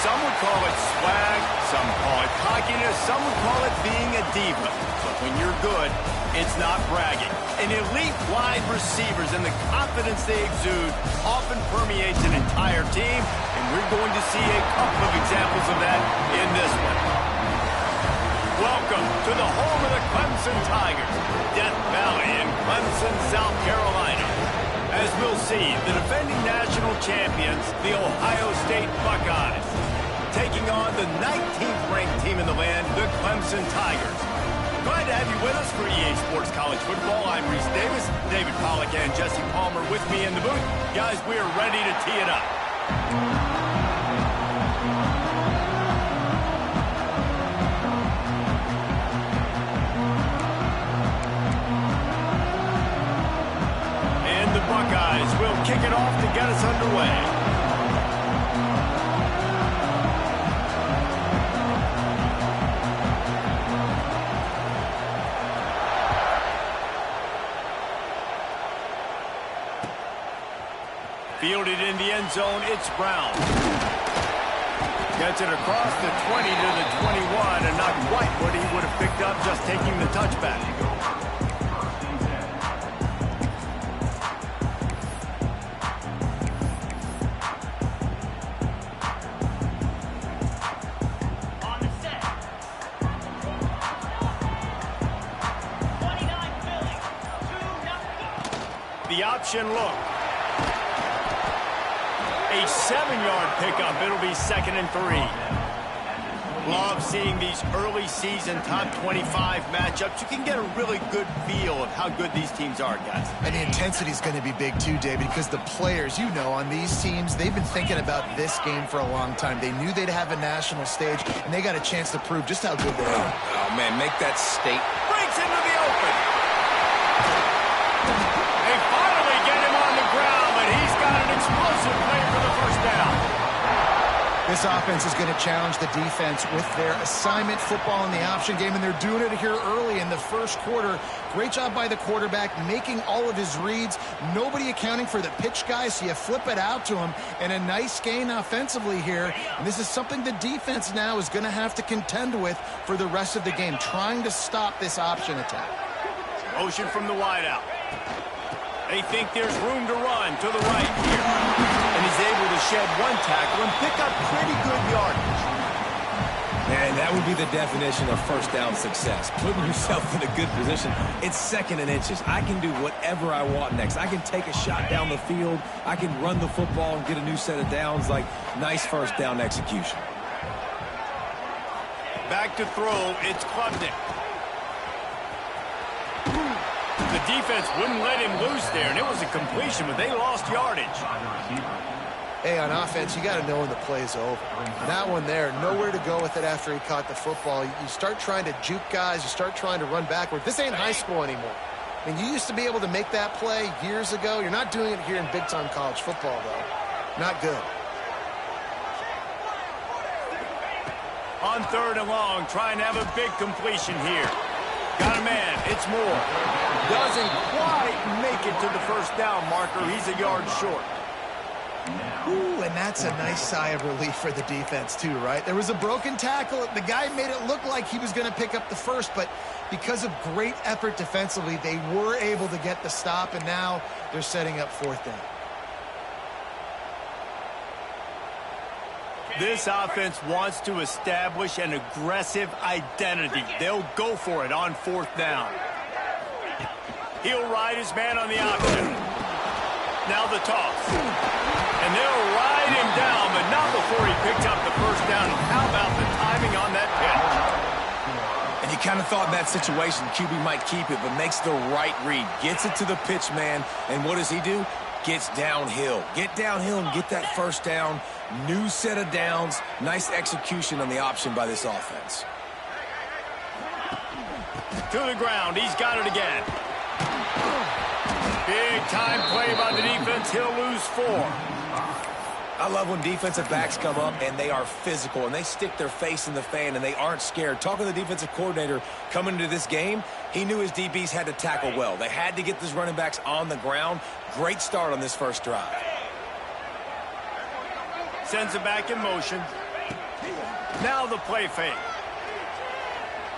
Some would call it swag, some call it cockiness, some would call it being a diva. But when you're good, it's not bragging. An elite wide receivers and the confidence they exude often permeates an entire team, and we're going to see a couple of examples of that in this one. Welcome to the home of the Clemson Tigers, Death Valley in Clemson, South Carolina. As we'll see, the defending national champions, the Ohio State Buckeyes, taking on the 19th ranked team in the land, the Clemson Tigers. Glad to have you with us for EA Sports College Football. I'm Reese Davis, David Pollack and Jesse Palmer with me in the booth. Guys, we are ready to tee it up. And the Buckeyes will kick it off to get us underway. Fielded in the end zone, it's Brown. Gets it across the 20 to the 21, and not quite what he would have picked up just taking the touchback. On the set. 29 Philly. 2-0. The option look. A 7-yard pickup. It'll be 2nd and 3. Love seeing these early season top 25 matchups. You can get a really good feel of how good these teams are, guys. And the intensity is going to be big too, David, because the players, you know, on these teams, they've been thinking about this game for a long time. They knew they'd have a national stage, and they got a chance to prove just how good they are. Oh, man, make that state. Breaks into the open. They finally get him on the ground, but he's got an explosive play for the first down. This offense is going to challenge the defense with their assignment football in the option game, and they're doing it here early in the first quarter. Great job by the quarterback, making all of his reads. Nobody accounting for the pitch guy, so you flip it out to him, and a nice gain offensively here. And this is something the defense now is going to have to contend with for the rest of the game, trying to stop this option attack. Motion from the wideout. They think there's room to run to the right here. And he's able to shed one tackle and pick up pretty good yardage. Man, that would be the definition of first down success. Putting yourself in a good position. It's 2nd and inches. I can do whatever I want next. I can take a shot down the field. I can run the football and get a new set of downs. Like, nice first down execution. Back to throw, it's Klubnik. The defense wouldn't let him loose there, and it was a completion, but they lost yardage. Hey, on offense, you got to know when the play's over. That one there, nowhere to go with it after he caught the football. You start trying to juke guys. You start trying to run backward. This ain't high school anymore. I mean, you used to be able to make that play years ago. You're not doing it here in big-time college football, though. Not good. On 3rd and long, trying to have a big completion here. Got a man, it's Moore. Doesn't quite make it to the first down marker. He's a yard short. Ooh, and that's a nice sigh of relief for the defense too, right? There was a broken tackle. The guy made it look like he was going to pick up the first, but because of great effort defensively, they were able to get the stop, and now they're setting up 4th down. This offense wants to establish an aggressive identity. They'll go for it on 4th down. He'll ride his man on the option. Now the toss. And they'll ride him down, but not before he picks up the first down. How about the timing on that pitch? And you kind of thought in that situation QB might keep it, but makes the right read. Gets it to the pitch man, and what does he do? Gets downhill. Get downhill and get that first down. New set of downs. Nice execution on the option by this offense. To the ground. He's got it again. Big time play by the defense. He'll lose 4. I love when defensive backs come up and they are physical and they stick their face in the fan and they aren't scared. Talking to the defensive coordinator coming into this game, he knew his DBs had to tackle well. They had to get these running backs on the ground. Great start on this first drive. Sends it back in motion. Now the play fake.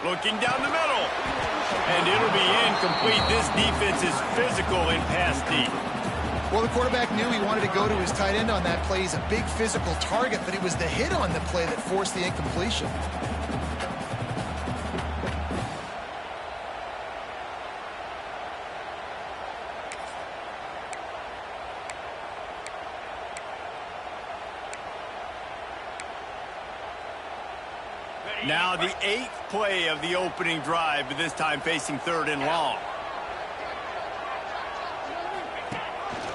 Looking down the middle. And it'll be incomplete. This defense is physical in pass deep. Well, the quarterback knew he wanted to go to his tight end on that play. He's a big physical target, but it was the hit on the play that forced the incompletion. Now the 8th play of the opening drive, but this time facing 3rd and long.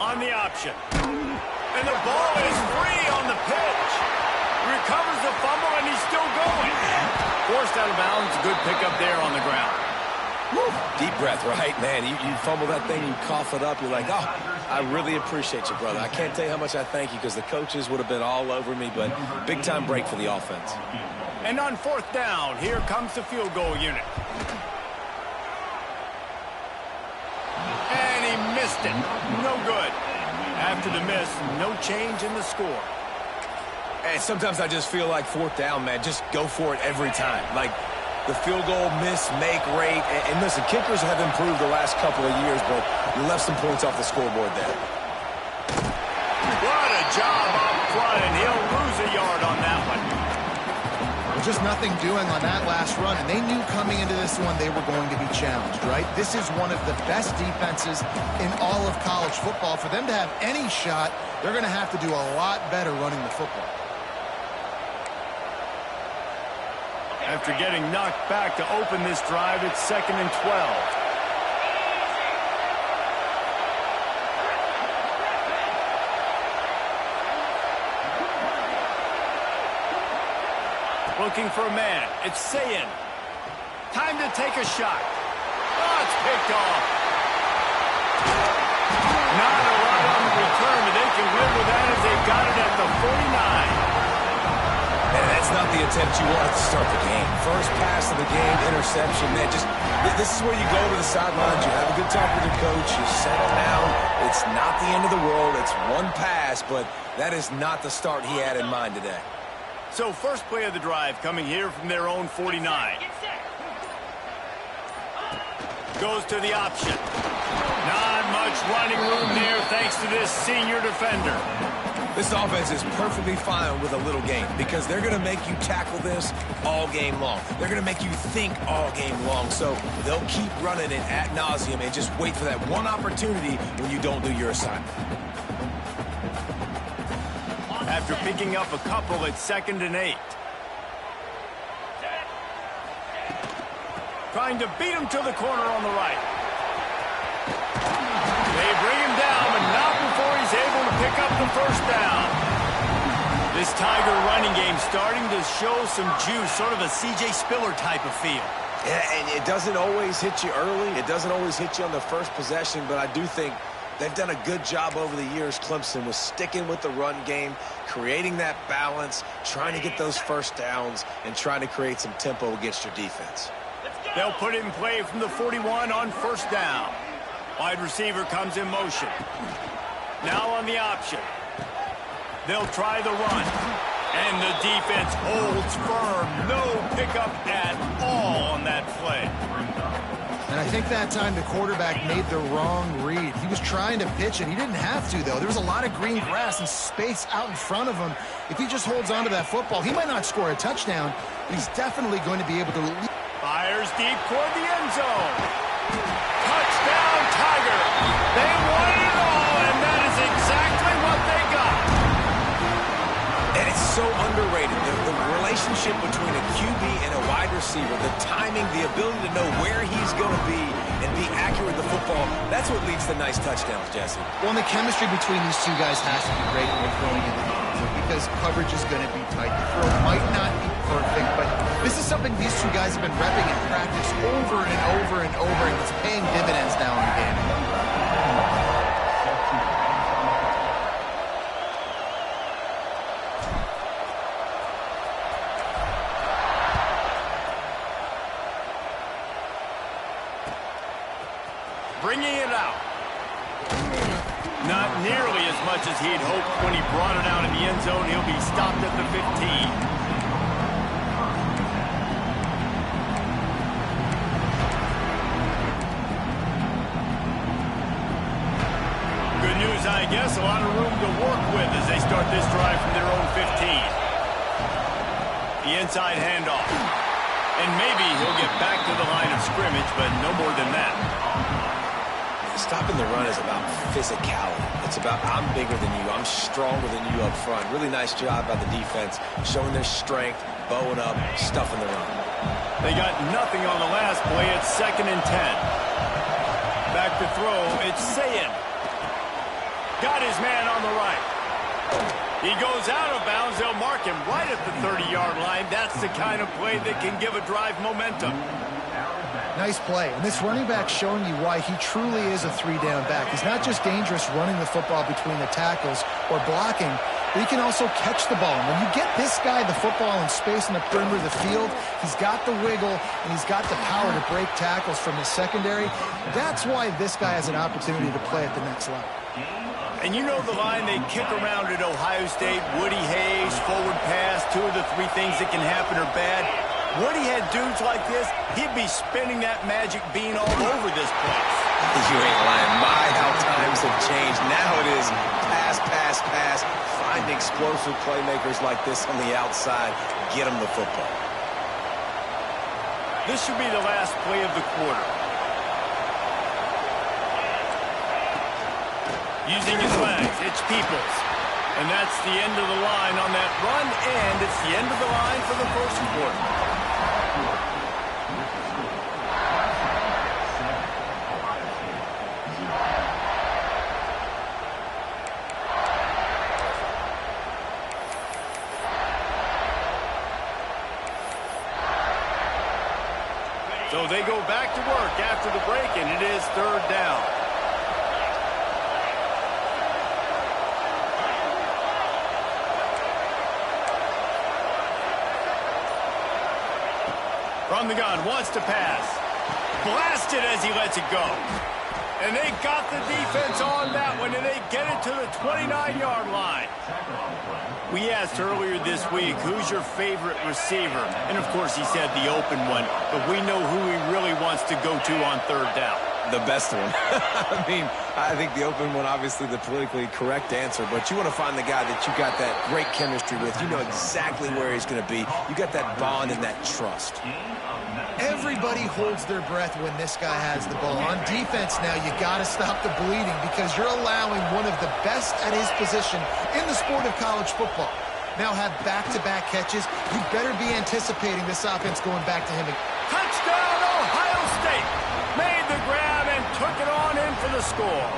On the option. And the ball is free on the pitch. Recovers the fumble, and he's still going. Forced out of bounds. Good pickup there on the ground. Woo. Deep breath, right, man? You fumble that thing, you cough it up. You're like, oh, I really appreciate you, brother. I can't tell you how much I thank you because the coaches would have been all over me, but big-time break for the offense. And on 4th down, here comes the field goal unit. And he missed it. No good. After the miss, no change in the score. And sometimes I just feel like 4th down, man. Just go for it every time. Like the field goal miss-make rate. And listen, kickers have improved the last couple of years, but you left some points off the scoreboard there. What a job up front, and he'll lose a yard on that one. Just nothing doing on that last run, and they knew coming into this one they were going to be challenged, right? This is one of the best defenses in all of college football. For them to have any shot, they're going to have to do a lot better running the football. After getting knocked back to open this drive, it's 2nd and 12. Looking for a man. It's Ncaa. Time to take a shot. Oh, it's picked off. Not a lot on the return, but they can live with that as they got it at the 49. And that's not the attempt you want to start the game. First pass of the game, interception. Man, this is where you go to the sidelines. You have a good talk with your coach. You settle down. It's not the end of the world. It's one pass, but that is not the start he had in mind today. So first play of the drive coming here from their own 49. Goes to the option. Not much running room there thanks to this senior defender. This offense is perfectly fine with a little game because they're going to make you tackle this all game long. They're going to make you think all game long. So they'll keep running it ad nauseum and just wait for that one opportunity when you don't do your assignment. After picking up a couple, it's 2nd and 8. Trying to beat him to the corner on the right. They bring him down, but not before he's able to pick up the 1st down. This Tiger running game starting to show some juice, sort of a C.J. Spiller type of feel. Yeah, and it doesn't always hit you early. It doesn't always hit you on the first possession, but I do think they've done a good job over the years, Clemson, with sticking with the run game, creating that balance, trying to get those 1st downs, and trying to create some tempo against your defense. They'll put it in play from the 41 on 1st down. Wide receiver comes in motion. Now on the option. They'll try the run. And the defense holds firm. No pickup at all on that play. And I think that time the quarterback made the wrong read. He was trying to pitch it. He didn't have to, though. There was a lot of green grass and space out in front of him. If he just holds on to that football, he might not score a touchdown, but he's definitely going to be able to... Fires deep toward the end zone. Touchdown, Tiger. They wanted it all, and that is exactly what they got. And it's so underrated. The relationship between a QB and a wide receiver, the timing, the ability to know where he's going to be and be accurate with the football, that's what leads to nice touchdowns, Jesse. Well, and the chemistry between these two guys has to be great when they're throwing in the game because coverage is going to be tight. The throw might not be perfect, but this is something these two guys have been repping in practice over and over and over, and it's paying dividends now in the game. Bringing it out. Not nearly as much as he'd hoped when he brought it out in the end zone. He'll be stopped at the 15. inside handoff. And maybe he'll get back to the line of scrimmage, but no more than that. Stopping the run is about physicality. It's about I'm bigger than you, I'm stronger than you up front. Really nice job by the defense, showing their strength, bowing up, stuffing the run. They got nothing on the last play. It's 2nd and 10. Back to throw, it's Ncaa. Got his man on the right. He goes out of bounds. They'll mark him right at the 30-yard line. That's the kind of play that can give a drive momentum. Nice play. And this running back showing you why he truly is a three-down back. He's not just dangerous running the football between the tackles or blocking, but he can also catch the ball. And when you get this guy the football in space in the perimeter of the field, he's got the wiggle and he's got the power to break tackles from the secondary. That's why this guy has an opportunity to play at the next level. And you know the line they kick around at Ohio State, Woody Hayes, forward pass, 2 of the 3 things that can happen are bad. Woody had dudes like this, he'd be spinning that magic bean all over this place. You ain't lying. My, how times have changed. Now it is pass, pass, pass. Find explosive playmakers like this on the outside. Get them the football. This should be the last play of the quarter. Using his legs, it's Peoples. And that's the end of the line on that run, and it's the end of the line for the first quarter. So they go back to work after the break, and it is 3rd down. From the gun, wants to pass. Blasted as he lets it go. And they got the defense on that one, and they get it to the 29-yard line. We asked earlier this week, who's your favorite receiver? And, of course, he said the open one, but we know who he really wants to go to on 3rd down. The best one. I mean, I think the open one, obviously the politically correct answer, but you want to find the guy that you got that great chemistry with. You know exactly where he's going to be. You got that bond and that trust. Everybody holds their breath when this guy has the ball. On defense now, you got to stop the bleeding because you're allowing one of the best at his position in the sport of college football. Now have back-to-back catches. You better be anticipating this offense going back to him. Touchdown, Ohio State! Made the grab and took it on in for the score.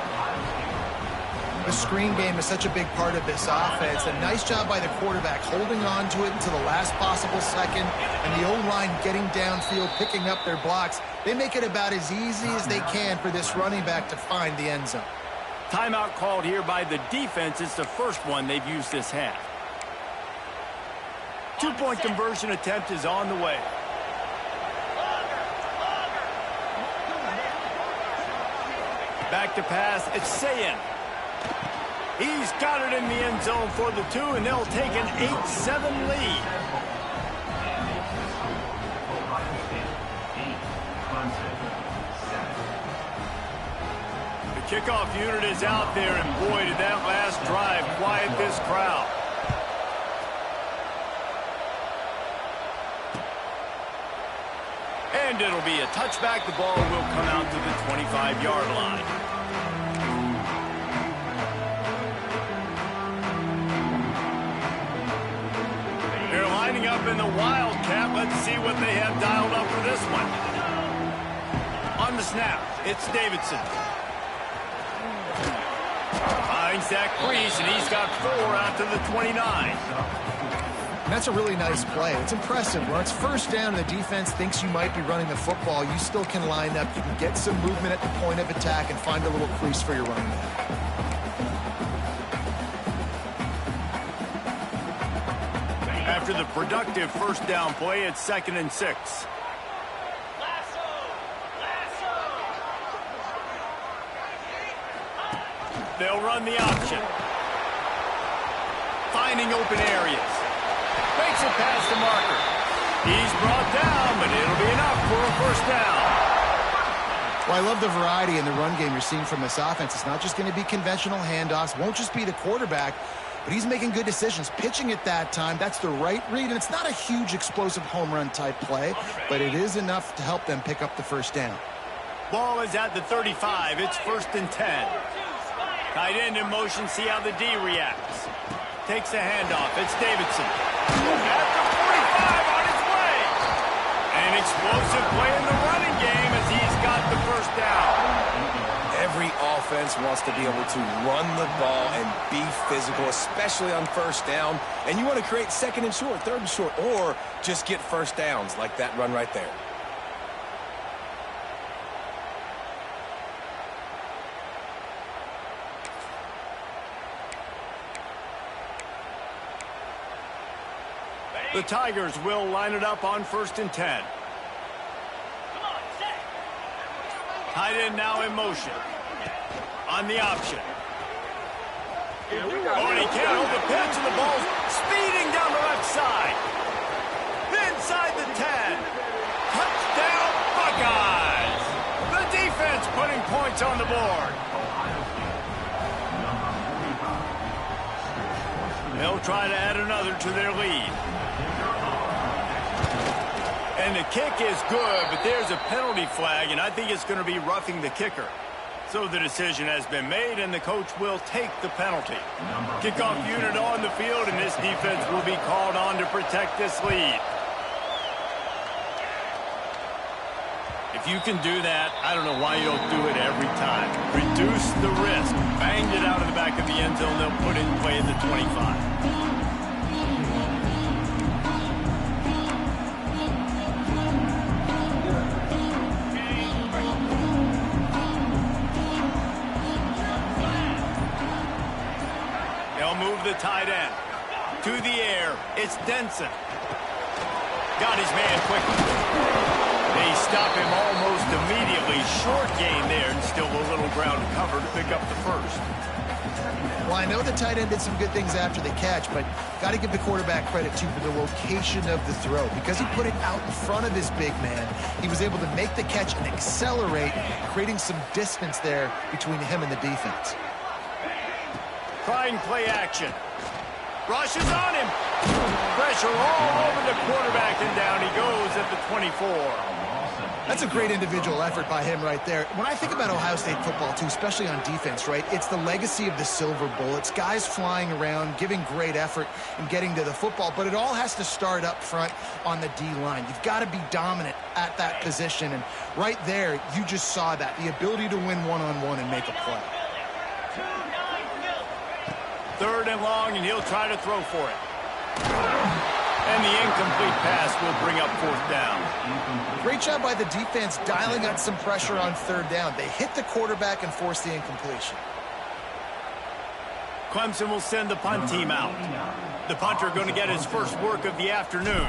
The screen game is such a big part of this offense. A nice job by the quarterback holding on to it until the last possible second, and the O-line getting downfield, picking up their blocks. They make it about as easy as they can for this running back to find the end zone. Timeout called here by the defense. It's the first one they've used this half. 2-point conversion attempt is on the way. Back to pass, it's Ncaa. He's got it in the end zone for the 2, and they'll take an 8-7 lead. The kickoff unit is out there, and boy, did that last drive quiet this crowd. And it'll be a touchback. The ball will come out to the 25-yard line. They're lining up in the Wildcat. Let's see what they have dialed up for this one. On the snap, it's Davidson. Finds that crease, and he's got 4 out to the 29. That's a really nice play. It's impressive. When it's first down and the defense thinks you might be running the football, you still can line up. You can get some movement at the point of attack and find a little crease for your running back. After the productive first down play, it's 2nd and 6. They'll run the option. Finding open areas. Makes it past the marker. He's brought down, but it'll be enough for a first down. Well, I love the variety in the run game you're seeing from this offense. It's not just going to be conventional handoffs. Won't just be the quarterback. but he's making good decisions. Pitching at that time, that's the right read, and it's not a huge explosive home run type play, but it is enough to help them pick up the first down. Ball is at the 35. It's 1st and 10. Tight end in motion, see how the D reacts. Takes a handoff. It's Davidson. At the 45 on his way. An explosive play in the running game as he's got the first down. Every offense wants to be able to run the ball and be physical, especially on first down. And you want to create 2nd and short, 3rd and short, or just get first downs like that run right there. The Tigers will line it up on 1st and 10. Come on, set. Tight end now in motion. On the option. Oh, and he can't hold the pitch, and the ball's speeding down the left side. Inside the 10. Touchdown, Buckeyes. The defense putting points on the board. They'll try to add another to their lead. And the kick is good, but there's a penalty flag, and I think it's going to be roughing the kicker. So the decision has been made, and the coach will take the penalty. Kickoff unit on the field, and this defense will be called on to protect this lead. If you can do that, I don't know why you don't do it every time. Reduce the risk. Banged it out of the back of the end zone. They'll put it in play at the 25. Move the tight end to the air. It's Denson. Got his man quickly. They stop him almost immediately. Short gain there, and still a little ground to cover to pick up the first. Well, I know the tight end did some good things after the catch, but got to give the quarterback credit, too, for the location of the throw. Because he put it out in front of his big man, he was able to make the catch and accelerate, creating some distance there between him and the defense. Trying play action. Rushes on him. Pressure all over the quarterback, and down he goes at the 24. That's a great individual effort by him right there. When I think about Ohio State football, too, especially on defense, right, it's the legacy of the Silver Bowl. It's guys flying around, giving great effort and getting to the football, but it all has to start up front on the D-line. You've got to be dominant at that position, and right there, you just saw that, the ability to win one-on-one and make a play. 3rd and long, and he'll try to throw for it. And the incomplete pass will bring up 4th down. Great job by the defense dialing up some pressure on 3rd down. They hit the quarterback and forced the incompletion. Clemson will send the punt team out. The punter going to get his first work of the afternoon.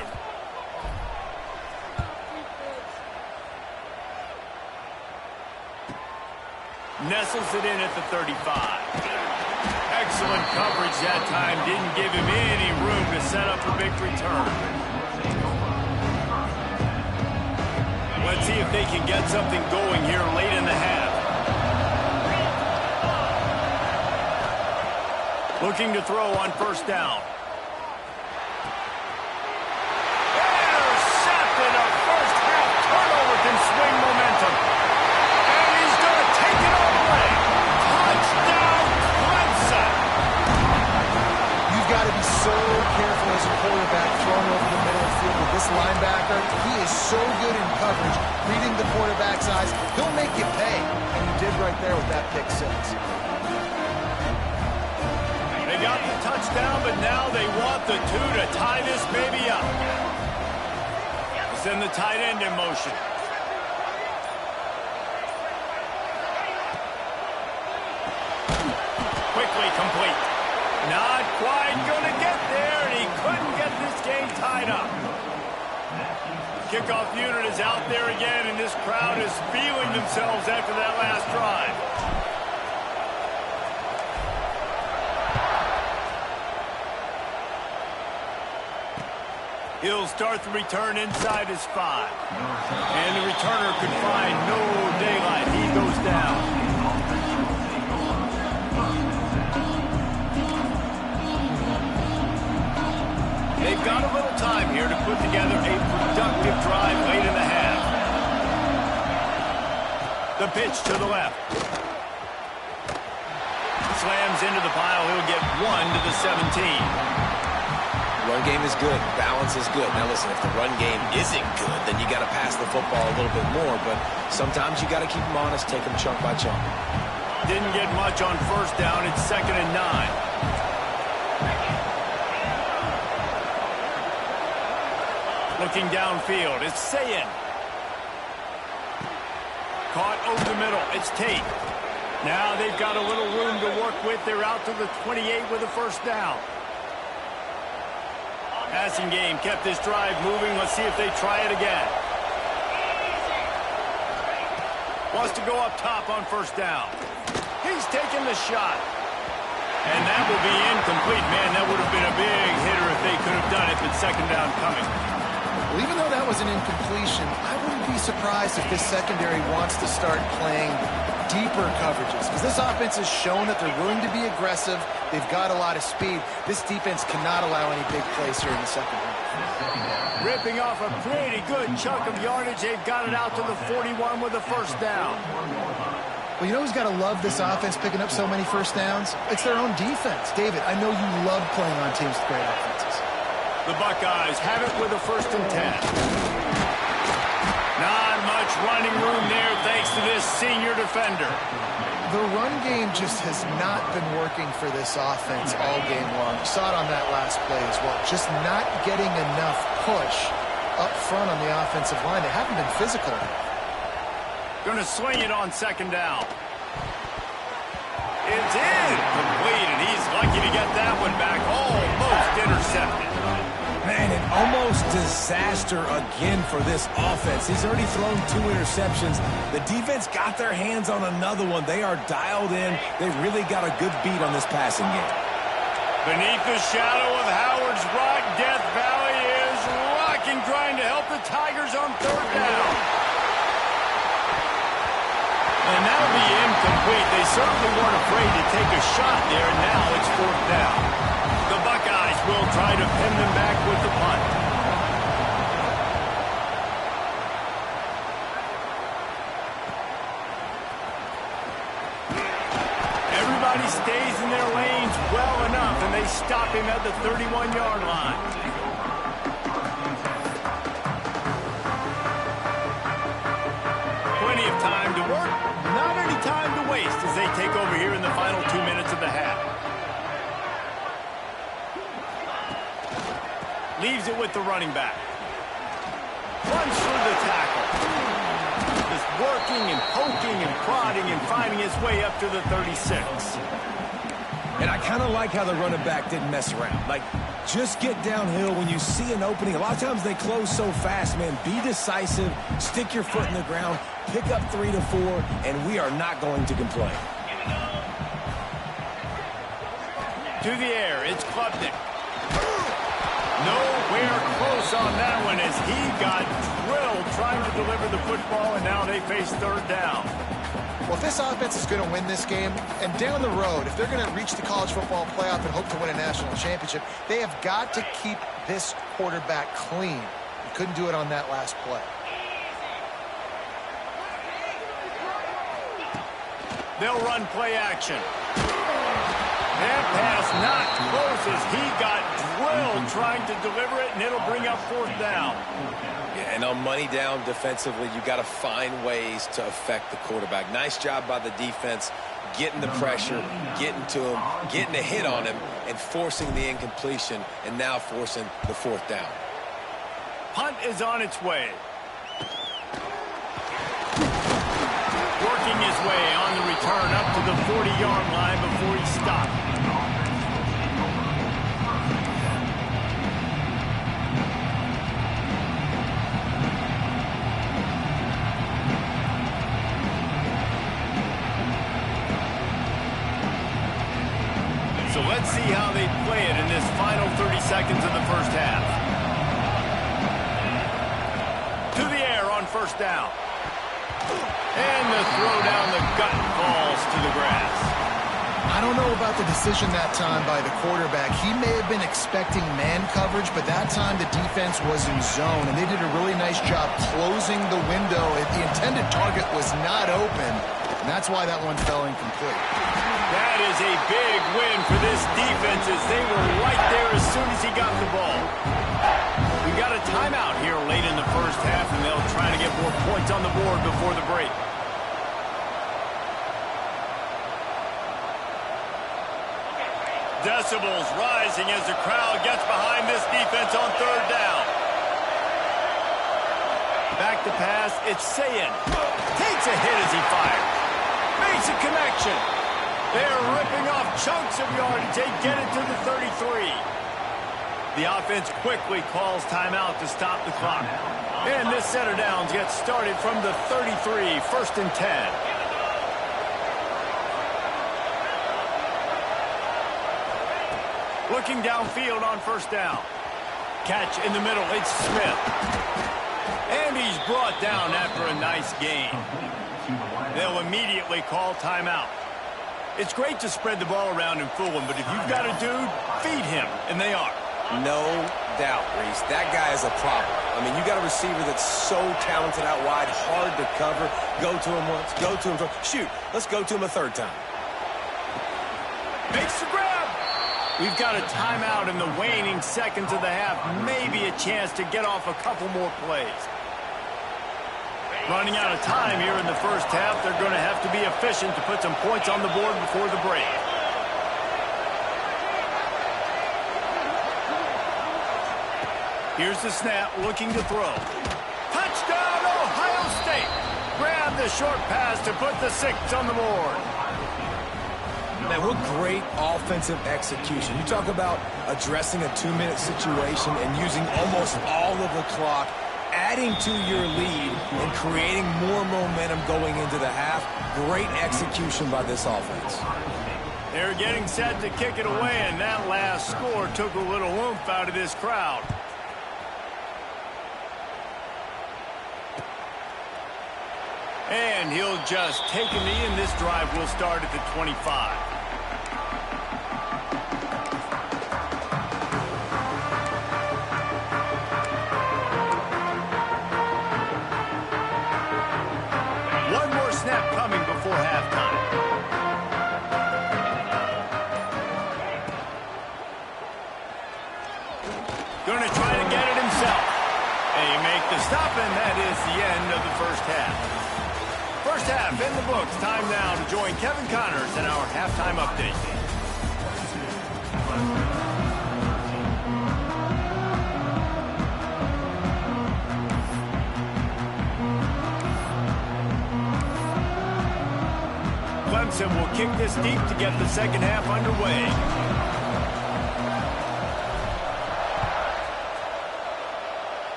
Nestles it in at the 35. Excellent coverage that time. Didn't give him any room to set up a big return. Let's see if they can get something going here late in the half. Looking to throw on 1st down. Intercepted. A first half turnover can swing momentum. And he's going to take it all away. Touchdown, Clemson. You've got to be so careful as a quarterback throwing over the middle of the field with this linebacker. He is so good in coverage, reading the quarterback's eyes. He'll make you pay, and he did right there with that pick 6. They got the touchdown, but now they want the 2 to tie this baby up. Send the tight end in motion. Quickly complete. Not quite going to get there, and he couldn't get this game tied up. Kickoff unit is out there again, and this crowd is feeling themselves after that last drive. He'll start the return inside his 5. And the returner could find no daylight. He goes down. They've got a little time here to put together a productive drive late in the half. The pitch to the left. Slams into the pile. He'll get 1 to the 17. Run game is good. Balance is good. Now listen, if the run game isn't good, then you got to pass the football a little bit more. But sometimes you got to keep them honest, take them chunk by chunk. Didn't get much on first down. It's 2nd and 9. Looking downfield, it's Ncaa. Caught over the middle, it's Tate. Now they've got a little room to work with. They're out to the 28 with a first down. Passing game kept this drive moving. Let's see if they try it again. Wants to go up top on first down. He's taking the shot. And that will be incomplete. Man, that would have been a big hitter if they could have done it, but 2nd down coming. Well, even though that was an incompletion, I wouldn't be surprised if this secondary wants to start playing deeper coverages, because this offense has shown that they're willing to be aggressive. They've got a lot of speed. This defense cannot allow any big plays here in the second half. Ripping off a pretty good chunk of yardage. They've got it out to the 41 with a first down. Well, you know who's got to love this offense picking up so many first downs? It's their own defense. David, I know you love playing on teams with great offenses. The Buckeyes have it with a 1st and 10. Not much running room there thanks to this senior defender. The run game just has not been working for this offense all game long. You saw it on that last play as well. Just not getting enough push up front on the offensive line. They haven't been physical enough. Going to swing it on 2nd down. It's incomplete, and he's lucky to get that one back. Almost intercepted. Man, an almost disaster again for this offense. He's already thrown 2 interceptions. The defense got their hands on another one. They are dialed in. They really got a good beat on this passing game. Beneath the shadow of Howard's Rock, Death Valley is rocking, trying to help the Tigers on 3rd down. And that'll be incomplete. They certainly weren't afraid to take a shot there, and now it's 4th down. The Buckeyes will try to pin them back with the punt. Everybody stays in their lanes well enough, and they stop him at the 31-yard line. Plenty of time to work, not any time to waste as they take over here in the final 2 minutes of the half. Leaves it with the running back. Runs through the tackle. Just working and poking and prodding and finding his way up to the 36. And I kind of like how the running back didn't mess around. Like, just get downhill when you see an opening. A lot of times they close so fast, man. Be decisive. Stick your foot in the ground. Pick up 3 to 4, and we are not going to complain. To the air, it's Klubnik. Nowhere close on that one as he got drilled trying to deliver the football, and now they face 3rd down. Well, if this offense is going to win this game, and down the road, if they're going to reach the college football playoff and hope to win a national championship, they have got to keep this quarterback clean. He couldn't do it on that last play. They'll run play action. That pass not close as he got drilled trying to deliver it, and it'll bring up 4th down. Yeah, and on money down defensively, you got to find ways to affect the quarterback. Nice job by the defense, getting the pressure, getting to him, getting a hit on him, and forcing the incompletion, and now forcing the 4th down. Punt is on its way. Working his way on the return up to the 40-yard line before he stopped. So let's see how they play it in this final 30 seconds of the first half. To the air on 1st down. And the throw down the gut falls to the grass. I don't know about the decision that time by the quarterback. He may have been expecting man coverage, but that time the defense was in zone, and they did a really nice job closing the window. The intended target was not open, and that's why that one fell incomplete. That is a big win for this defense as they were right there as soon as he got the ball. We've got a timeout here late in the first half, and they'll try to get more points on the board before the break. Decibels rising as the crowd gets behind this defense on third down. Back to pass, it's Ncaa. Takes a hit as he fires. Makes a connection. They're ripping off chunks of yardage. They get it to the 33. The offense quickly calls timeout to stop the clock. And this set of downs gets started from the 33, 1st and 10. Looking downfield on first down. Catch in the middle, it's Smith. And he's brought down after a nice gain. They'll immediately call timeout. It's great to spread the ball around and fool him, but if you've got a dude, feed him, and they are. No doubt, Reese. That guy is a problem. I mean, you got a receiver that's so talented out wide, hard to cover. Go to him once, go to him twice. Shoot, let's go to him a third time. Makes the grab. We've got a timeout in the waning seconds of the half. Maybe a chance to get off a couple more plays. Running out of time here in the first half. They're going to have to be efficient to put some points on the board before the break. Here's the snap, looking to throw. Touchdown, Ohio State. Grab the short pass to put the 6 on the board. Man, what great offensive execution. You talk about addressing a 2-minute situation and using almost all of the clock, adding to your lead and creating more momentum going into the half. Great execution by this offense. They're getting set to kick it away, and that last score took a little oomph out of this crowd. And he'll just take a knee, and this drive will start at the 25. One more snap coming before halftime. Going to try to get it himself. They make the stop, and that is the end of the first half. First half in the books. Time now to join Kevin Connors in our halftime update. Clemson will kick this deep to get the second half underway.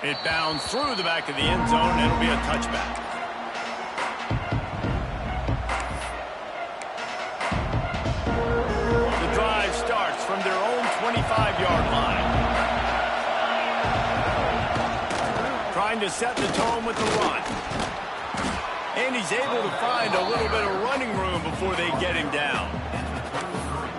It bounds through the back of the end zone, and it'll be a touchback. The drive starts from their own 25-yard line. Trying to set the tone with the run. And he's able to find a little bit of running room before they get him down.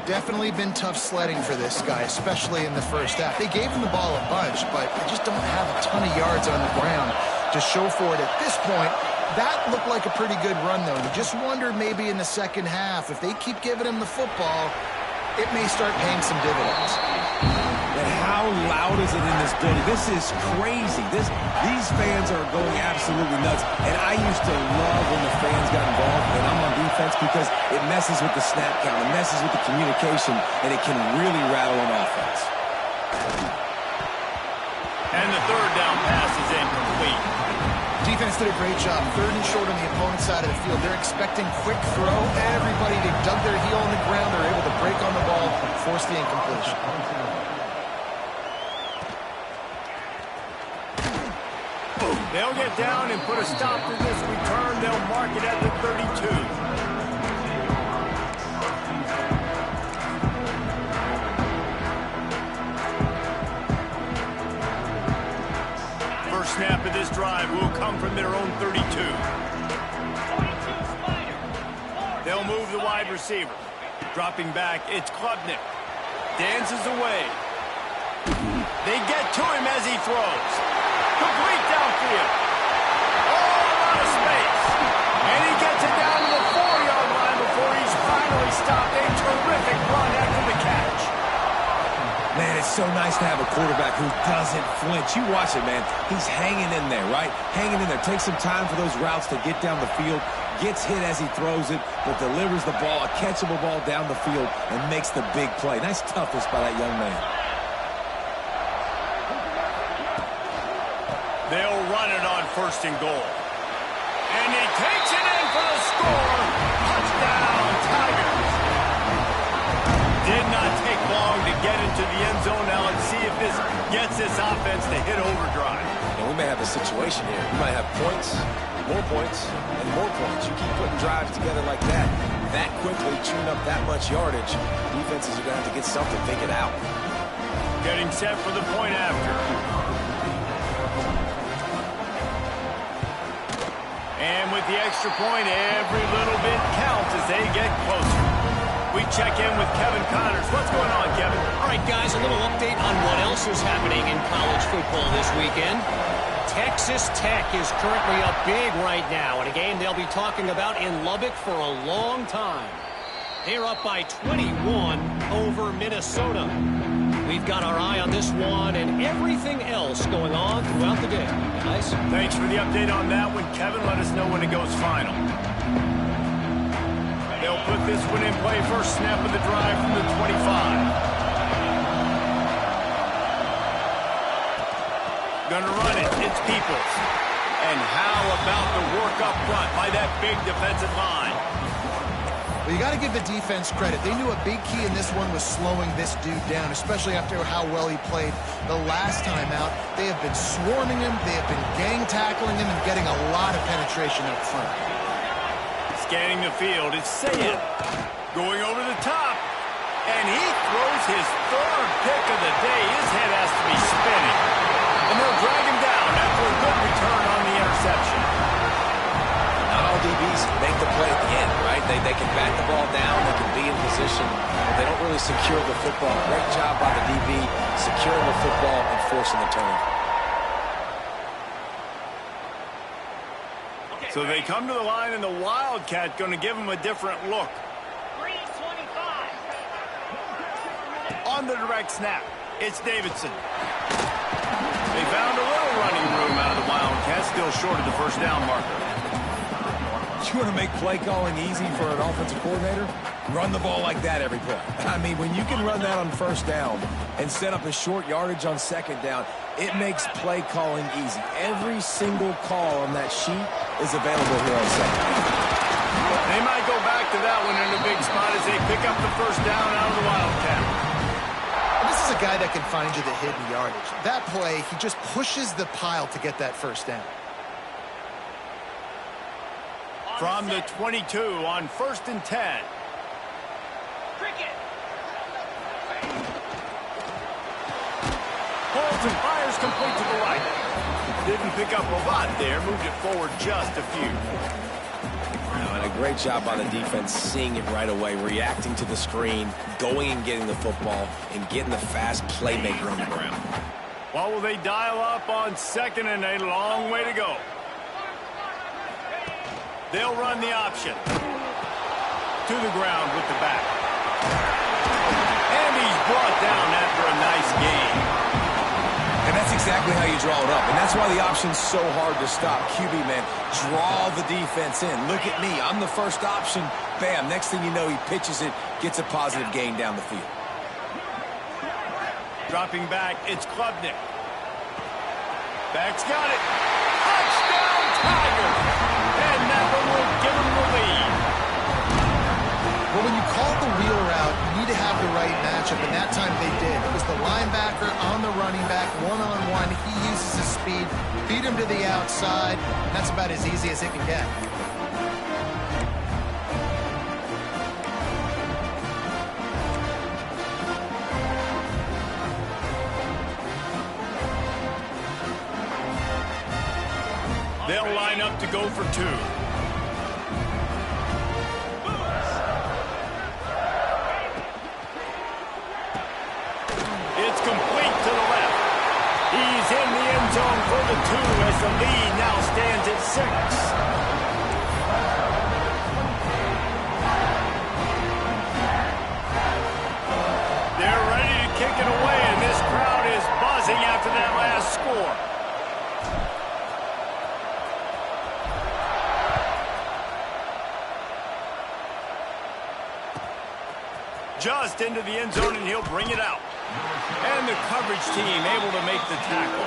Definitely been tough sledding for this guy, especially in the first half. They gave him the ball a bunch, but they just don't have a ton of yards on the ground to show for it at this point. That looked like a pretty good run, though. You just wondered maybe in the second half, if they keep giving him the football, it may start paying some dividends. And how loud is it in this building? This is crazy. These fans are going absolutely nuts. And I used to love when the fans got involved, and I'm on defense, because it messes with the snap count, it messes with the communication, and it can really rattle an offense. And the third down pass is incomplete. Defense did a great job. 3rd and short on the opponent's side of the field. They're expecting quick throw. Everybody, they dug their heel on the ground. They're able to break on the ball, force the incompletion. They'll get down and put a stop to this return. They'll mark it at the 32. First snap of this drive will come from their own 32. They'll move the wide receiver. Dropping back, it's Klubnik. Dances away. They get to him as he throws. Complete downfield. Oh, a lot of space. And he gets it down to the 4-yard line before he's finally stopped. A terrific run after the catch. Man, it's so nice to have a quarterback who doesn't flinch. You watch it, man. He's hanging in there, right? Hanging in there. Takes some time for those routes to get down the field. Gets hit as he throws it, but delivers the ball, a catchable ball down the field, and makes the big play. Nice toughness by that young man. They'll run it on 1st and goal. And he takes it in for the score. Touchdown, Tigers. Did not take long to get into the end zone. Now let's see if this gets this offense to hit overdrive. And we may have a situation here. We might have points, more points, and more points. You keep putting drives together like that quickly, chewing up that much yardage, defenses are going to have to get something figured out. Getting set for the point after. And with the extra point, every little bit counts as they get closer. We check in with Kevin Connors. What's going on, Kevin? All right, guys, a little update on what else is happening in college football this weekend. Texas Tech is currently up big right now in a game they'll be talking about in Lubbock for a long time. They're up by 21 over Minnesota. We've got our eye on this one and everything else going on throughout the day. Guys? Thanks for the update on that one, Kevin. Let us know when it goes final. They'll put this one in play. First snap of the drive from the 25. Gonna run it. It's Peoples. And how about the work up front by that big defensive line? Well, you got to give the defense credit. They knew a big key in this one was slowing this dude down, especially after how well he played the last time out. They have been swarming him. They have been gang tackling him and getting a lot of penetration up front. Scanning the field, it's Sayed. Going over the top. And he throws his 3rd pick of the day. His head has to be spinning. And they'll drag him down after a good return on the interception. Not all DBs make the play at the end, right? They can bat the ball down, they can be in position, but they don't really secure the football. Great job by the DB, securing the football and forcing the turnover. So they come to the line, and the Wildcat going to give them a different look. 325. On the direct snap, it's Davidson. They found a little running room out of the Wildcats, still short of the first down marker. You want to make play calling easy for an offensive coordinator? Run the ball like that every play. I mean, when you can run that on 1st down and set up a short yardage on 2nd down, it makes play calling easy. Every single call on that sheet is available here on 2nd down. They might go back to that one in a big spot as they pick up the first down out of the Wildcat. This is a guy that can find you the hidden yardage. That play, he just pushes the pile to get that first down. From the 22 on 1st and 10. Cricket. Holds and fires complete to the right. Didn't pick up a lot there. Moved it forward just a few. And a great job by the defense seeing it right away, reacting to the screen, going and getting the football, and getting the fast playmaker on the ground. What will they dial up on 2nd and a long way to go? They'll run the option. To the ground with the back. And he's brought down after a nice gain. And that's exactly how you draw it up. And that's why the option's so hard to stop. QB, man, draw the defense in. Look at me. I'm the first option. Bam. Next thing you know, he pitches it, gets a positive gain down the field. Dropping back, it's Klubnik. Back's got it. Touchdown, Tigers! And that one will give them the lead. Well, when you call the wheel route, you need to have the right matchup, and that time they did. It was the linebacker on the running back, one-on-one. He uses his speed, beat him to the outside. And that's about as easy as it can get. They'll line up to go for 2. complete to the left. He's in the end zone for the 2 as the lead now stands at 6. They're ready to kick it away, and this crowd is buzzing after that last score. Just into the end zone, and he'll bring it out. And the coverage team able to make the tackle.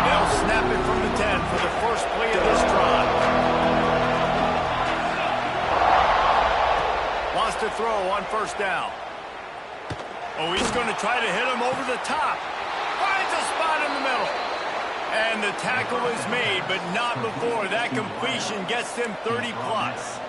They'll snap it from the 10 for the first play of this drive. Wants to throw on first down. Oh, he's going to try to hit him over the top. Finds a spot in the middle. And the tackle is made, but not before that completion gets him 30-plus.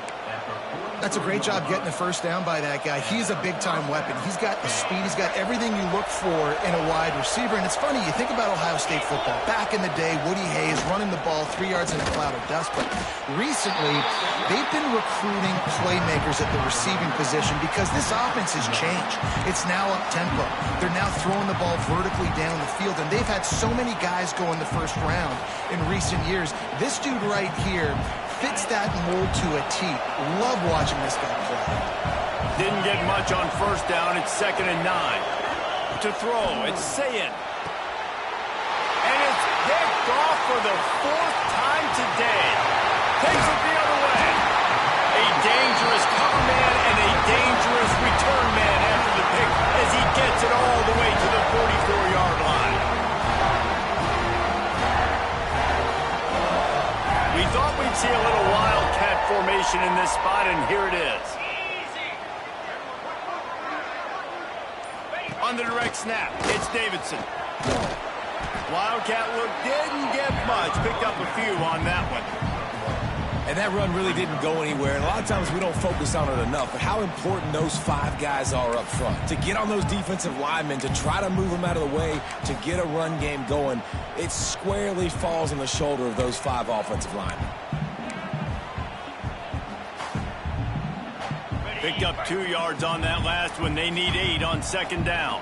That's a great job getting the first down by that guy. He's a big-time weapon. He's got the speed. He's got everything you look for in a wide receiver. And it's funny, you think about Ohio State football. Back in the day, Woody Hayes running the ball 3 yards in a cloud of dust. But recently, they've been recruiting playmakers at the receiving position because this offense has changed. It's now up-tempo. They're now throwing the ball vertically down the field. And they've had so many guys go in the first round in recent years. This dude right here fits that mold to a T. Love watching this guy play. Didn't get much on first down. It's 2nd and 9. To throw, it's Ncaa. And it's picked off for the 4th time today. Takes it the other way. A dangerous cover man and a dangerous return man after the pick as he gets it all the way to the 44-yard line. We thought we'd see a little wildcat formation in this spot, and here it is. On the direct snap, it's Davidson. Wildcat look didn't get much. Picked up a few on that one. And that run really didn't go anywhere. And a lot of times we don't focus on it enough. But how important those 5 guys are up front. To get on those defensive linemen, to try to move them out of the way, to get a run game going, it squarely falls on the shoulder of those 5 offensive linemen. Picked up 2 yards on that last one. They need 8 on 2nd down.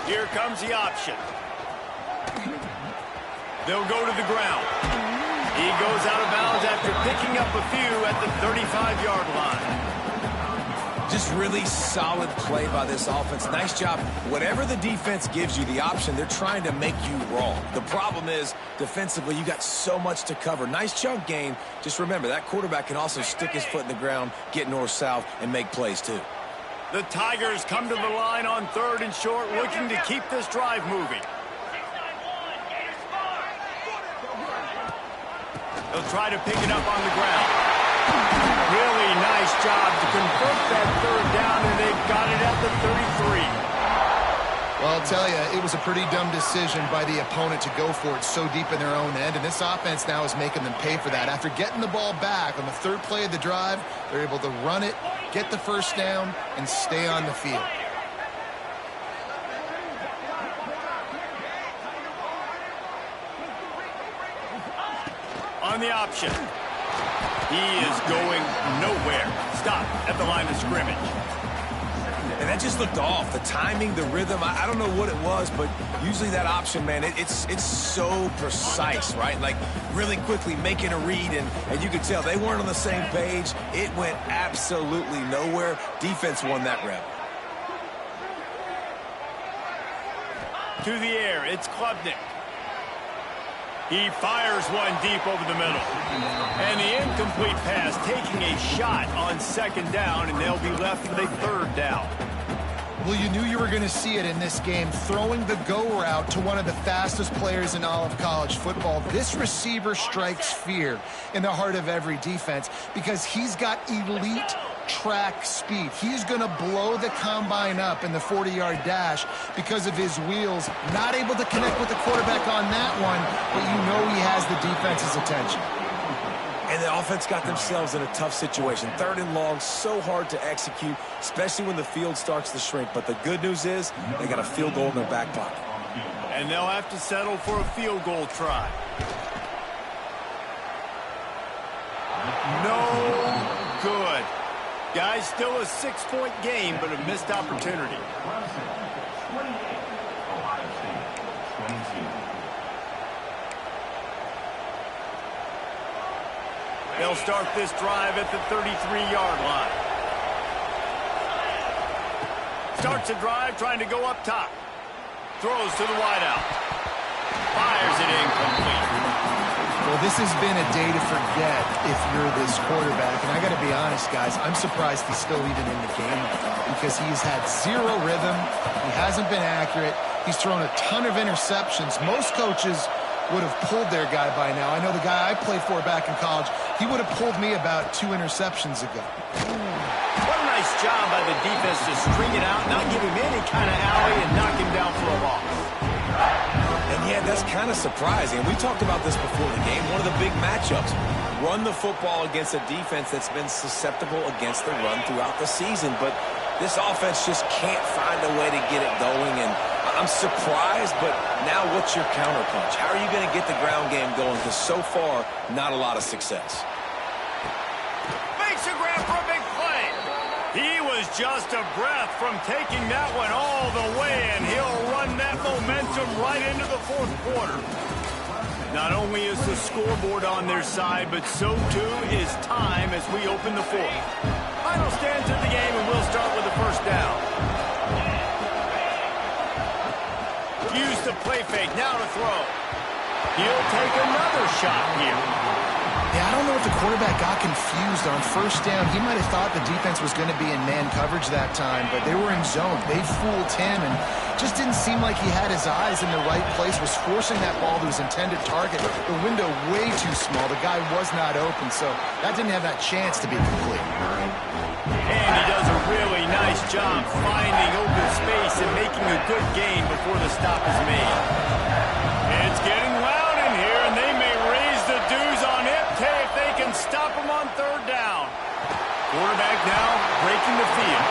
Here comes the option. They'll go to the ground. He goes out of bounds after picking up a few at the 35-yard line. Just really solid play by this offense. Nice job. Whatever the defense gives you the option, they're trying to make you wrong. The problem is, defensively, you got so much to cover. Nice chunk gain. Just remember, that quarterback can also stick his foot in the ground, get north-south, and make plays too. The Tigers come to the line on 3rd and short, looking to keep this drive moving. They'll try to pick it up on the ground. Really nice job to convert that 3rd down, and they've got it at the 33. Well, I'll tell you, it was a pretty dumb decision by the opponent to go for it so deep in their own end, and this offense now is making them pay for that. After getting the ball back on the 3rd play of the drive, they're able to run it, get the first down, and stay on the field. On the option. He is going nowhere. Stop at the line of scrimmage. And that just looked off. The timing, the rhythm, I don't know what it was, but usually that option, man, it's so precise, right? Like, really quickly making a read, and you could tell they weren't on the same page. It went absolutely nowhere. Defense won that rep. To the air, it's Klubnik. He fires one deep over the middle. And the incomplete pass taking a shot on 2nd down, and they'll be left with a 3rd down. Well, you knew you were going to see it in this game, throwing the go route to one of the fastest players in all of college football. This receiver strikes fear in the heart of every defense because he's got elite track speed. He's going to blow the combine up in the 40-yard dash because of his wheels. Not able to connect with the quarterback on that one, but you know he has the defense's attention. And the offense got themselves in a tough situation. 3rd and long, so hard to execute, especially when the field starts to shrink. But the good news is they got a field goal in their back pocket. And they'll have to settle for a field goal try. No good. Guys, still a 6-point game, but a missed opportunity. They'll start this drive at the 33-yard line. Starts a drive trying to go up top. Throws to the wideout. Fires it incomplete. Well, this has been a day to forget if you're this quarterback. And I got to be honest, guys, I'm surprised he's still even in the game because he's had 0 rhythm. He hasn't been accurate. He's thrown a ton of interceptions. Most coaches would have pulled their guy by now. I know the guy I played for back in college, he would have pulled me about 2 interceptions ago. What a nice job by the defense to string it out, not give him any kind of alley, and knock him down for a loss. And yeah, that's kind of surprising. We talked about this before the game. One of the big matchups. Run the football against a defense that's been susceptible against the run throughout the season. But this offense just can't find a way to get it going. And I'm surprised, but now what's your counterpunch? How are you going to get the ground game going? Because so far, not a lot of success. Makes a grab for a big play. He was just a breath from taking that one all the way, and he'll run that momentum right into the 4th quarter. Not only is the scoreboard on their side, but so too is time as we open the 4th. Final stands of the game, and we'll start with the 1st down. Use the play fake, now to throw. He'll take another shot here. Yeah, I don't know if the quarterback got confused on 1st down. He might have thought the defense was going to be in man coverage that time, but they were in zone. They fooled him and just didn't seem like he had his eyes in the right place, was forcing that ball to his intended target. The window way too small. The guy was not open, so that didn't have that chance to be complete. And he does a really nice job finding open space and making a good gain before the stop is made. It's getting loud in here, and they may raise the dues on Ncaa if they can stop him on 3rd down. Quarterback now breaking the field.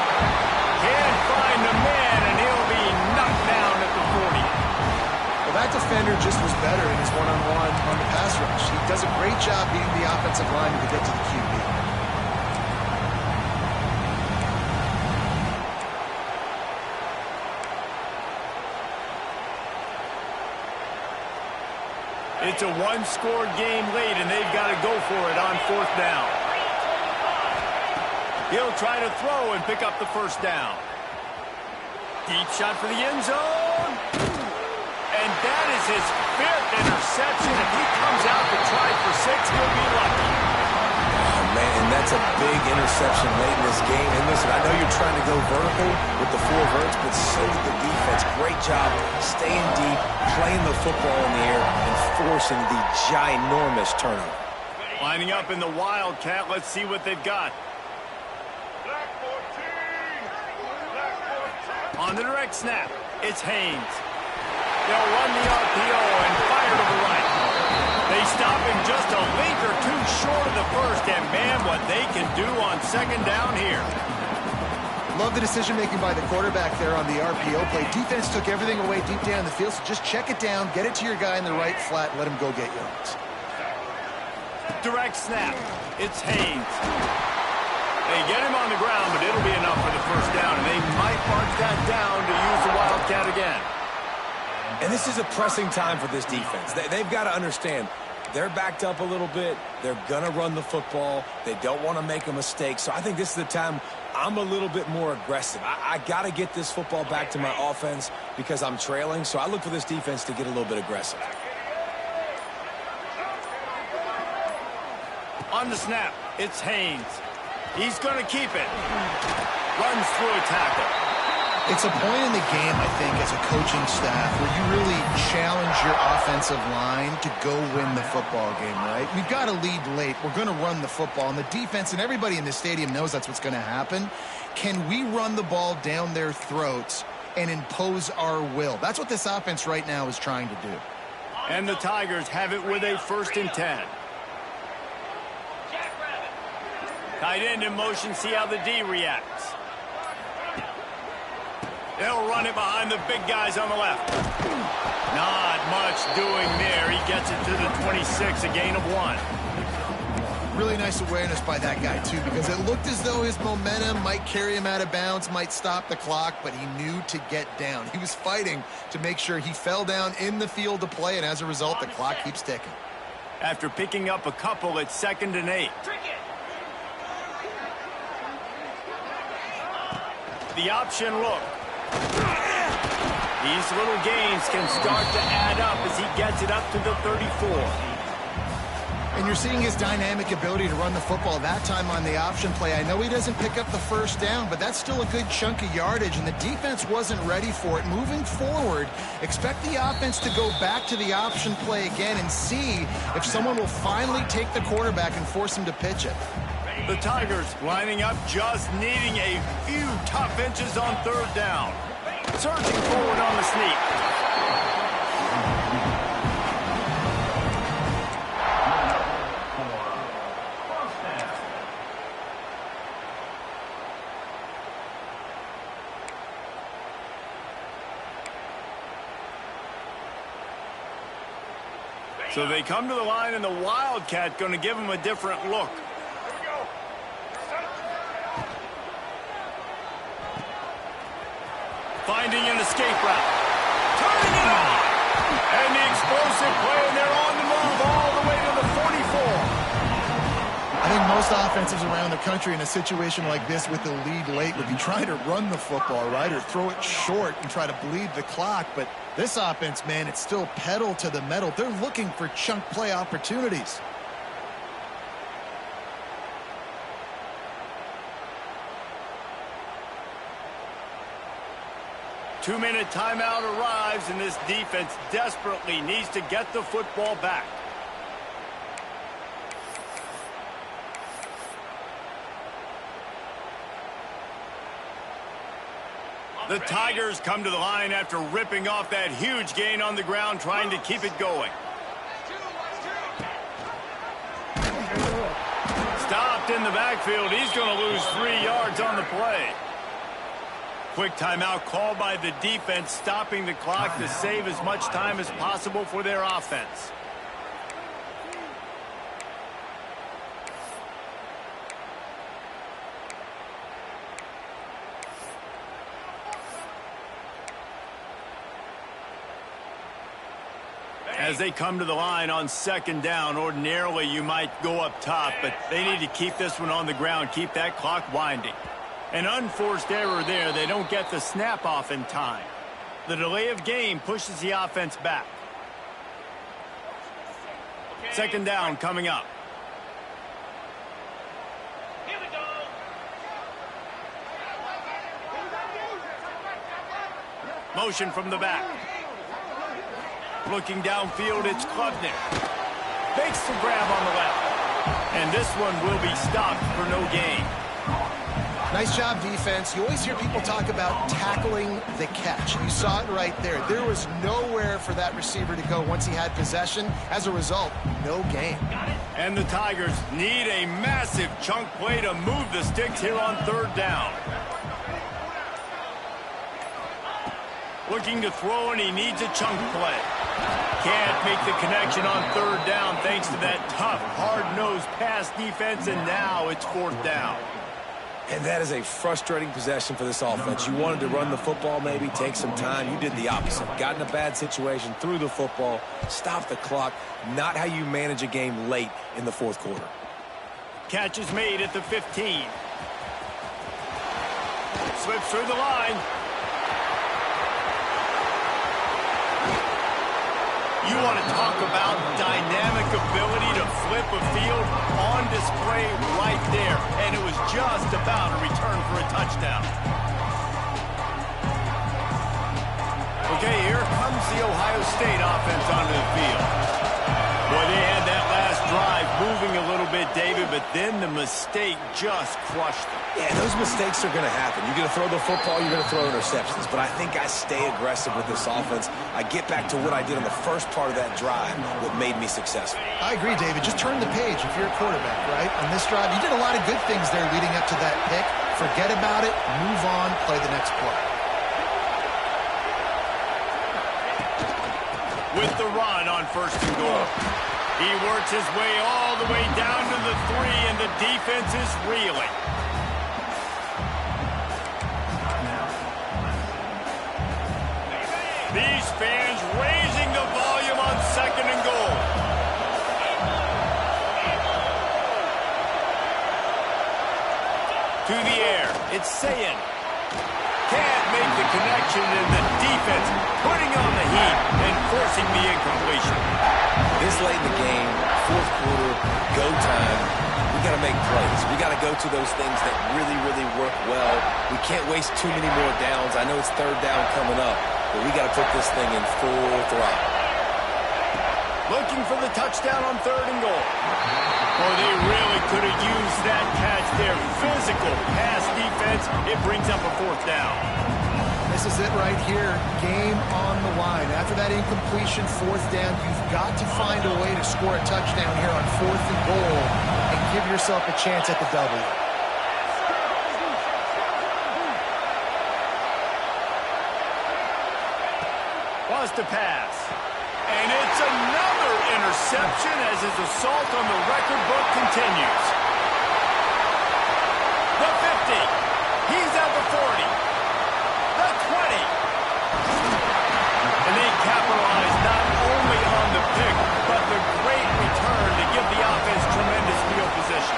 Can't find the man, and he'll be knocked down at the 40. Well, that defender just was better in his one-on-one on the pass rush. He does a great job beating the offensive line to get to the QB. It's a 1-score game late, and they've got to go for it on 4th down. He'll try to throw and pick up the 1st down. Deep shot for the end zone. And that is his 5th interception. If he comes out to try for 6, he'll be lucky. Oh, man, and that's a big interception late in this game. And listen, I know you're trying to go vertical with the 4 verts, but so did the defense. Great job staying deep, playing the football in the air, and forcing the ginormous turnover. Lining up in the Wildcat. Let's see what they've got. On the direct snap, it's Haynes. They'll run the RPO and fire to the right. They stop him just a link or 2 short of the 1st, and man, what they can do on 2nd down here. Love the decision-making by the quarterback there on the RPO play. Defense took everything away deep down the field, so just check it down, get it to your guy in the right flat, and let him go get yards. Direct snap, it's Haynes. They get him on the ground, but it'll be enough for the 1st down, and they might mark that down to use the Wildcat again. And this is a pressing time for this defense. They've got to understand, they're backed up a little bit. They're going to run the football. They don't want to make a mistake. So I think this is the time I'm a little bit more aggressive. I got to get this football back to my offense because I'm trailing. So I look for this defense to get a little bit aggressive. On the snap, it's Haynes. He's going to keep it. Runs through a tackle. It's a point in the game, I think, as a coaching staff where you really challenge your offensive line to go win the football game, right? We've got to lead late. We're going to run the football, and the defense and everybody in the stadium knows that's what's going to happen. Can we run the ball down their throats and impose our will? That's what this offense right now is trying to do. And the Tigers have it with a 1st and 10. Tight end in motion, see how the D reacts. They'll run it behind the big guys on the left. Not much doing there. He gets it to the 26, a gain of 1. Really nice awareness by that guy, too, because it looked as though his momentum might carry him out of bounds, might stop the clock, but he knew to get down. He was fighting to make sure he fell down in the field to play, and as a result, the clock keeps ticking. After picking up a couple, it's 2nd and 8. The option look. These little gains can start to add up as he gets it up to the 34. And you're seeing his dynamic ability to run the football that time on the option play. I know he doesn't pick up the first down, but that's still a good chunk of yardage, and the defense wasn't ready for it. Moving forward, expect the offense to go back to the option play again and see if someone will finally take the quarterback and force him to pitch it. The Tigers lining up, just needing a few tough inches on 3rd down. Surging forward on the sneak. So they come to the line, and the Wildcat going to give them a different look. Finding an escape route. Turning it on. And the explosive play, and they're on the move all the way to the 44. I think most offenses around the country in a situation like this with the lead late would be trying to run the football, right, or throw it short and try to bleed the clock. But this offense, man, it's still pedal to the metal. They're looking for chunk play opportunities. Two-minute timeout arrives, and this defense desperately needs to get the football back. The Tigers come to the line after ripping off that huge gain on the ground, trying to keep it going. Stopped in the backfield. He's going to lose 3 yards on the play. Quick timeout called by the defense, stopping the clock to save as much time as possible for their offense. As they come to the line on 2nd down, ordinarily you might go up top, but they need to keep this one on the ground, keep that clock winding. An unforced error there. They don't get the snap off in time. The delay of game pushes the offense back. 2nd down coming up. Here we go. Motion from the back. Looking downfield, it's Klubnik. Fakes the grab on the left. And this one will be stopped for no gain. Nice job, defense. You always hear people talk about tackling the catch. You saw it right there. There was nowhere for that receiver to go once he had possession. As a result, no gain. And the Tigers need a massive chunk play to move the sticks here on 3rd down. Looking to throw, and he needs a chunk play. Can't make the connection on 3rd down thanks to that tough, hard-nosed pass defense, and now it's 4th down. And that is a frustrating possession for this offense. You wanted to run the football, maybe take some time. You did the opposite. Got in a bad situation, threw the football, stopped the clock. Not how you manage a game late in the 4th quarter. Catch is made at the 15. Slips through the line. You want to talk about dynamic ability to flip a field on display right there. And it was just about a return for a touchdown. Okay, here comes the Ohio State offense onto the field. Boy, they had that last drive moving a little bit, David, but but then the mistake just crushed them. Yeah, those mistakes are going to happen. You're going to throw the football, you're going to throw interceptions. But I think I stay aggressive with this offense. I get back to what I did on the first part of that drive, what made me successful. I agree, David. Just turn the page if you're a quarterback, right? On this drive, you did a lot of good things there leading up to that pick. Forget about it, move on, play the next play. With the run on 1st and goal. He works his way all the way down to the 3, and the defense is reeling. These fans raising the volume on 2nd and goal. To the air, it's Ncaa. Can't make the connection, and the defense putting on the heat and forcing the incompletion. This late in the game, 4th quarter, go time, we got to make plays. We got to go to those things that really, really work well. We can't waste too many more downs. I know it's 3rd down coming up, but we got to put this thing in full throttle. Looking for the touchdown on 3rd and goal. Oh, they really could have used that catch there. Physical pass defense. It brings up a 4th down. This is it right here. Game on the line. After that incompletion, 4th down, you've got to find a way to score a touchdown here on 4th and goal and give yourself a chance at the W. Wants to pass. And it's another interception as his assault on the record book continues. The 50. He's at the 40. The 20. And they capitalize not only on the pick, but the great return to give the offense tremendous field position.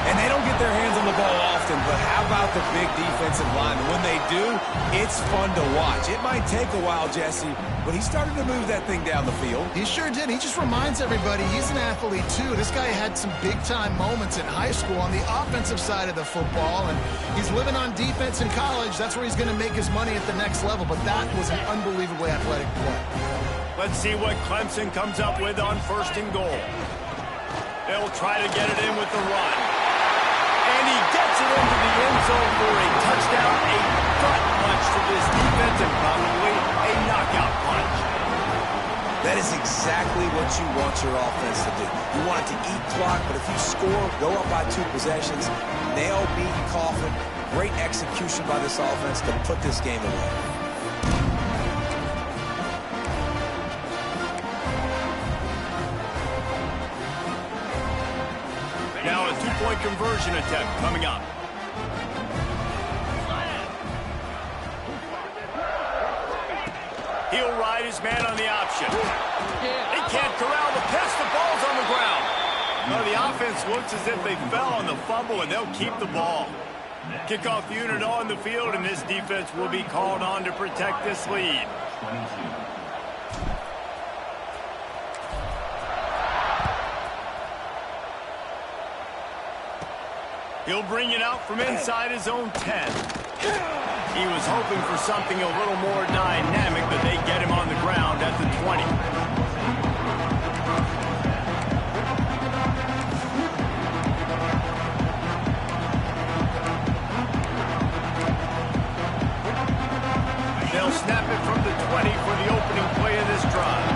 And they don't get their hands on the ball often, but how about the big defensive line? When they do, it's fun to watch. It might take a while, Jesse, but he started to move that thing down the field. He sure did. He just reminds everybody he's an athlete, too. This guy had some big-time moments in high school on the offensive side of the football, and he's living on defense in college. That's where he's going to make his money at the next level, but that was an unbelievably athletic play. Let's see what Clemson comes up with on 1st and goal. They'll try to get it in with the run. And he gets it into the end zone for a touchdown, a gut punch to this defense, and probably a knockout punch. That is exactly what you want your offense to do. You want it to eat clock, but if you score, go up by 2 possessions, nail, beat, coffin. Great execution by this offense to put this game away. Now a 2-point conversion attempt coming up. He'll ride his man on the option. He can't corral the pitch. The ball's on the ground. No, the offense looks as if they fell on the fumble, and they'll keep the ball. Kickoff unit on the field, and this defense will be called on to protect this lead. He'll bring it out from inside his own 10. He was hoping for something a little more dynamic, but they get him on the ground at the 20. They'll snap it from the 20 for the opening play of this drive.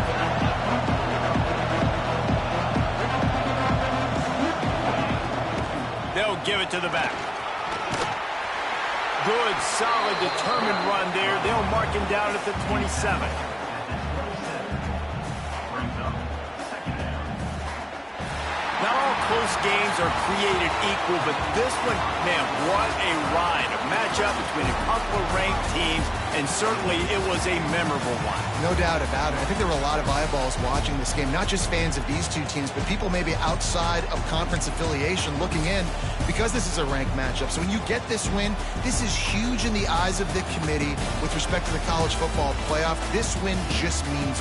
They'll give it to the back. Good, solid, determined run there. They'll mark him down at the 27. Not all close games are created equal, but this one, man, what a ride. A matchup between a couple of ranked teams, and certainly it was a memorable one. No doubt about it. I think there were a lot of eyeballs watching this game, not just fans of these two teams, but people maybe outside of conference affiliation looking in because this is a ranked matchup. So when you get this win, this is huge in the eyes of the committee with respect to the college football playoff. This win just means